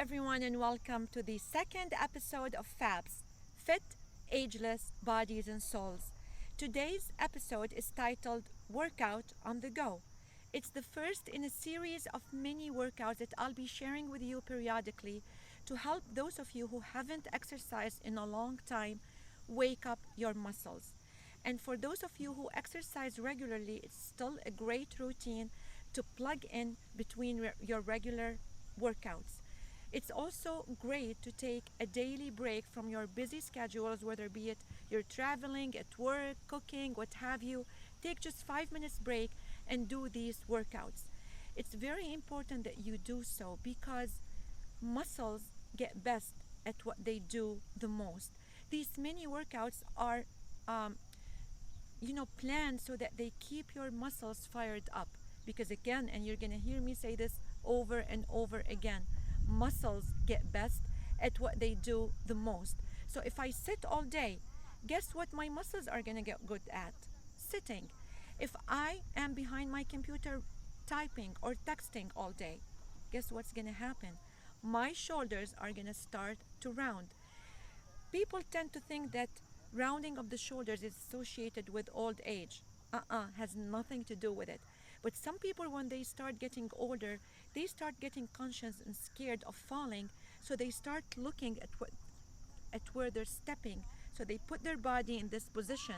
everyone, and welcome to the second episode of FABS Fit, Ageless Bodies and Souls. Today's episode is titled Workout on the Go. It's the first in a series of many workouts that I'll be sharing with you periodically to help those of you who haven't exercised in a long time wake up your muscles. And for those of you who exercise regularly, it's still a great routine to plug in between your regular workouts. It's also great to take a daily break from your busy schedules, whether be it you're traveling, at work, cooking, what have you. Take just 5 minutes break and do these workouts. It's very important that you do so because muscles get best at what they do the most. These mini workouts are um, planned so that they keep your muscles fired up. Because again, and you're gonna hear me say this over and over again, muscles get best at what they do the most. So if I sit all day, guess what my muscles are gonna get good at? Sitting. If I am behind my computer typing or texting all day, guess what's gonna happen? My shoulders are gonna start to round. People tend to think that rounding of the shoulders is associated with old age. Has nothing to do with it. But some people, when they start getting older, they start getting conscious and scared of falling, so they start looking at where they're stepping. So they put their body in this position,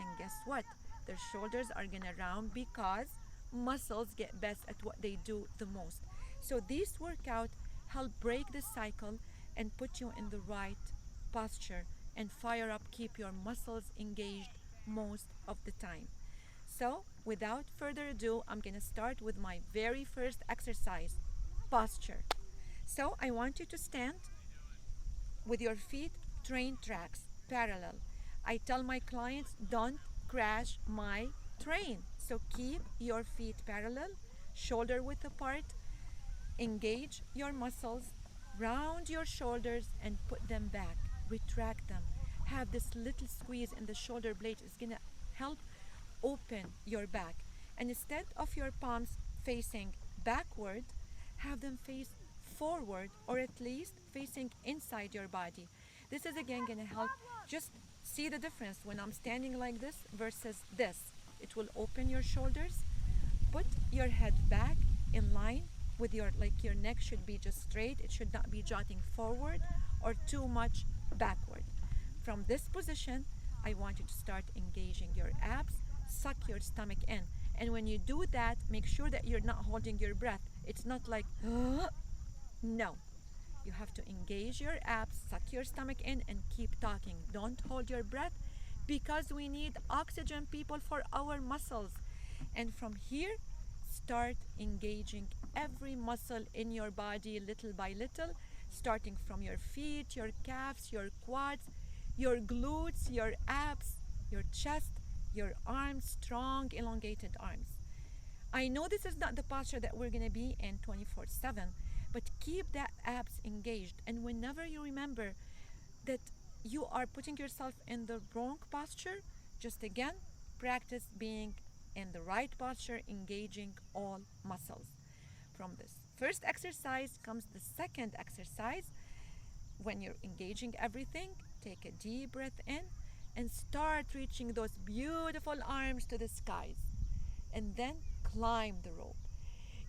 and guess what? Their shoulders are gonna round because muscles get best at what they do the most. So these workout help break this cycle and put you in the right posture and fire up, keep your muscles engaged most of the time. So, without further ado, I'm going to start with my very first exercise, posture. So, I want you to stand with your feet train tracks parallel. I tell my clients, don't crash my train. So, keep your feet parallel, shoulder width apart, engage your muscles, round your shoulders and put them back. Retract them. Have this little squeeze in the shoulder blade. It's going to help open your back. And instead of your palms facing backward, have them face forward or at least facing inside your body. This is again going to help. Just see the difference when I'm standing like this versus this. It will open your shoulders. Put your head back in line with your neck should be just straight. It should not be jutting forward or too much backward. From this position, I want you to start engaging your abs, suck your stomach in. And when you do that, make sure that you're not holding your breath. It's not like, no. You have to engage your abs, suck your stomach in, and keep talking. Don't hold your breath because we need oxygen, people, for our muscles. And from here, start engaging every muscle in your body little by little, starting from your feet, your calves, your quads, your glutes, your abs, your chest, your arms, strong, elongated arms. I know this is not the posture that we're going to be in 24/7, but keep that abs engaged. And whenever you remember that you are putting yourself in the wrong posture, just again, practice being in the right posture, engaging all muscles. From this first exercise comes the second exercise. When you're engaging everything, take a deep breath in and start reaching those beautiful arms to the skies. And then climb the rope.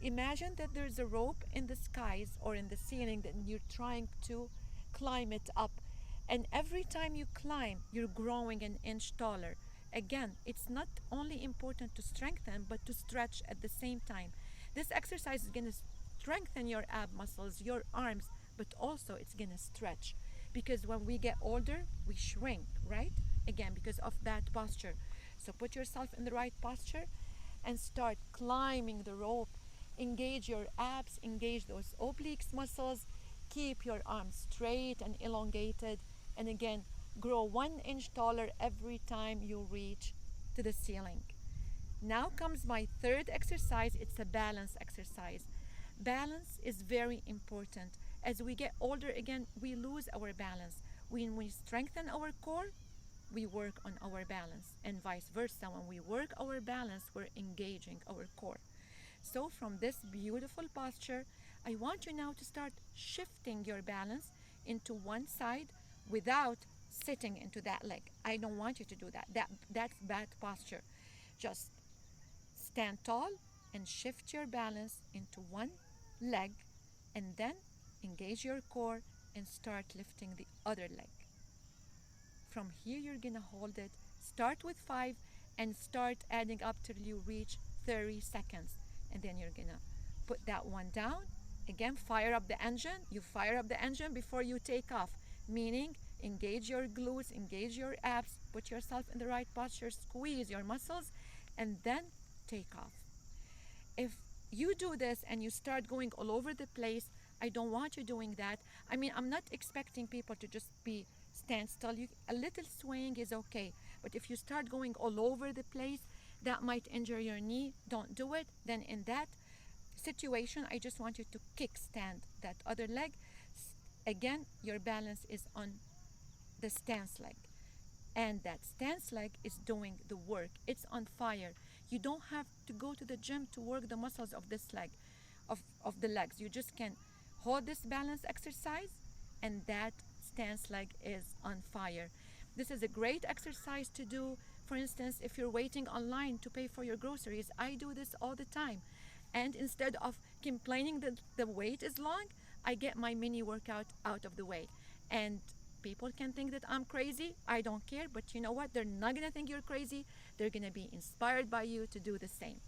Imagine that there's a rope in the skies or in the ceiling that you're trying to climb it up. And every time you climb, you're growing an inch taller. Again, it's not only important to strengthen, but to stretch at the same time. This exercise is going to strengthen your ab muscles, your arms, but also it's going to stretch. Because when we get older, we shrink, right? Again, because of that posture. So put yourself in the right posture and start climbing the rope. Engage your abs, engage those obliques muscles. Keep your arms straight and elongated. And again, grow 1 inch taller every time you reach to the ceiling. Now comes my third exercise. It's a balance exercise. Balance is very important. As we get older, again, we lose our balance. When we strengthen our core, we work on our balance, and vice versa. When we work our balance, we're engaging our core. So from this beautiful posture, I want you now to start shifting your balance into one side without sitting into that leg. I don't want you to do that. That's bad posture. Just stand tall and shift your balance into one leg, and then engage your core and start lifting the other leg. From here, you're gonna hold it. Start with 5 and start adding up till you reach 30 seconds. And then you're gonna put that one down. Again, fire up the engine. You fire up the engine before you take off, meaning engage your glutes, engage your abs, put yourself in the right posture, squeeze your muscles, and then take off. If you do this and you start going all over the place, I don't want you doing that. I mean, I'm not expecting people to just be stand still. A little swaying is okay. But if you start going all over the place, that might injure your knee. Don't do it. Then in that situation, I just want you to kickstand that other leg. Again, your balance is on the stance leg. And that stance leg is doing the work. It's on fire. You don't have to go to the gym to work the muscles of this leg, of the legs. You just can hold this balance exercise, and that stance leg is on fire. This is a great exercise to do. For instance, if you're waiting online to pay for your groceries, I do this all the time. And instead of complaining that the wait is long, I get my mini workout out of the way. And people can think that I'm crazy. I don't care. But you know what? They're not going to think you're crazy. They're going to be inspired by you to do the same.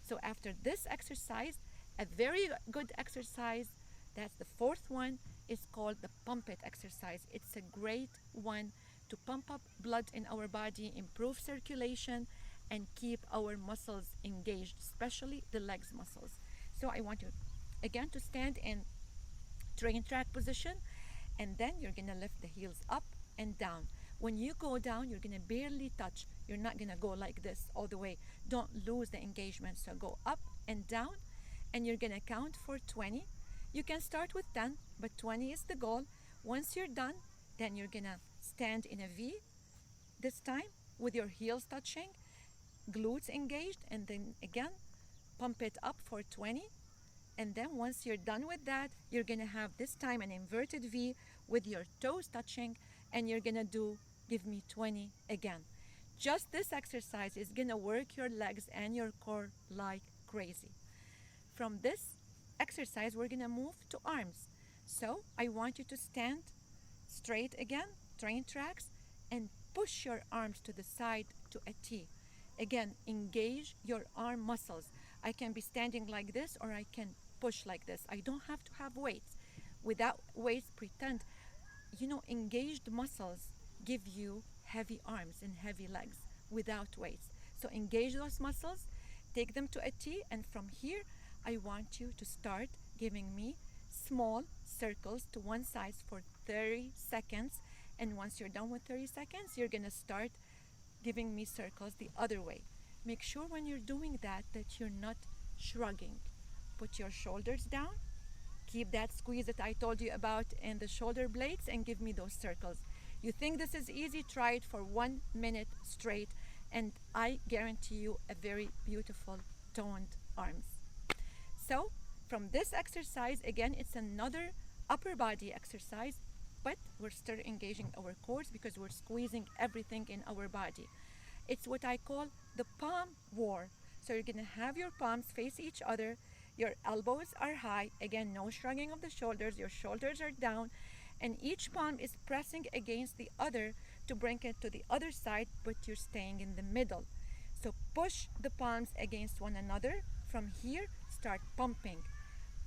So after this exercise, a very good exercise, that's the fourth one, is called the pump it exercise. It's a great one to pump up blood in our body, improve circulation, and keep our muscles engaged, especially the legs muscles. So I want you again to stand in train track position, and then you're gonna lift the heels up and down. When you go down, you're gonna barely touch. You're not gonna go like this all the way. Don't lose the engagement. So go up and down, and you're gonna count for 20. You can start with 10, but 20 is the goal. Once you're done, then you're gonna stand in a V, this time with your heels touching, glutes engaged, and then again, pump it up for 20. And then once you're done with that, you're gonna have this time an inverted V with your toes touching, and you're gonna do give me 20 again. Just this exercise is gonna work your legs and your core like crazy. From this exercise, we're gonna move to arms. So I want you to stand straight again, train tracks, and push your arms to the side to a T. Again, engage your arm muscles. I can be standing like this, or I can push like this. I don't have to have weights. Without weights, pretend. Engaged muscles give you heavy arms and heavy legs without weights. So engage those muscles, take them to a T, and from here, I want you to start giving me small circles to one side for 30 seconds. And once you're done with 30 seconds, you're gonna start giving me circles the other way. Make sure when you're doing that you're not shrugging. Put your shoulders down. Keep that squeeze that I told you about in the shoulder blades, and give me those circles. You think this is easy? Try it for 1 minute straight, and I guarantee you a very beautiful toned arms. So from this exercise, again, it's another upper body exercise, but we're still engaging our cores because we're squeezing everything in our body. It's what I call the palm war. So you're gonna have your palms face each other, your elbows are high, again, no shrugging of the shoulders, your shoulders are down, and each palm is pressing against the other to bring it to the other side, but you're staying in the middle. So push the palms against one another. From here, start pumping,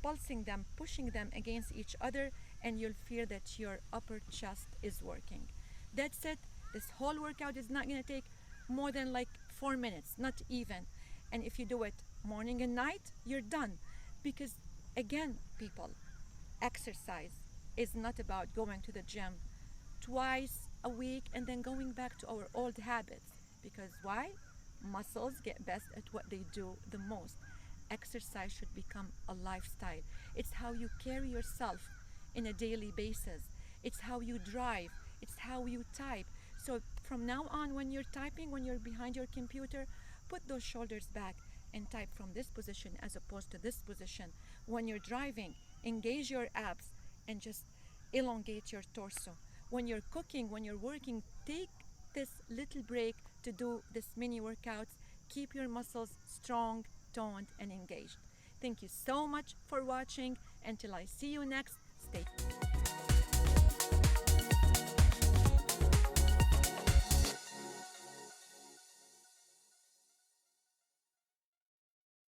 pulsing them, pushing them against each other, and you'll feel that your upper chest is working. That's it. This whole workout is not going to take more than like 4 minutes, not even. And if you do it morning and night, you're done. Because again, people, exercise is not about going to the gym twice a week and then going back to our old habits. Because why? Muscles get best at what they do the most. Exercise should become a lifestyle. It's how you carry yourself in a daily basis. It's how you drive. It's how you type. So from now on, when you're typing, when you're behind your computer, put those shoulders back and type from this position as opposed to this position. When you're driving, engage your abs and just elongate your torso. When you're cooking, when you're working, take this little break to do this mini workouts. Keep your muscles strong, toned, and engaged. Thank you so much for watching. Until I see you next,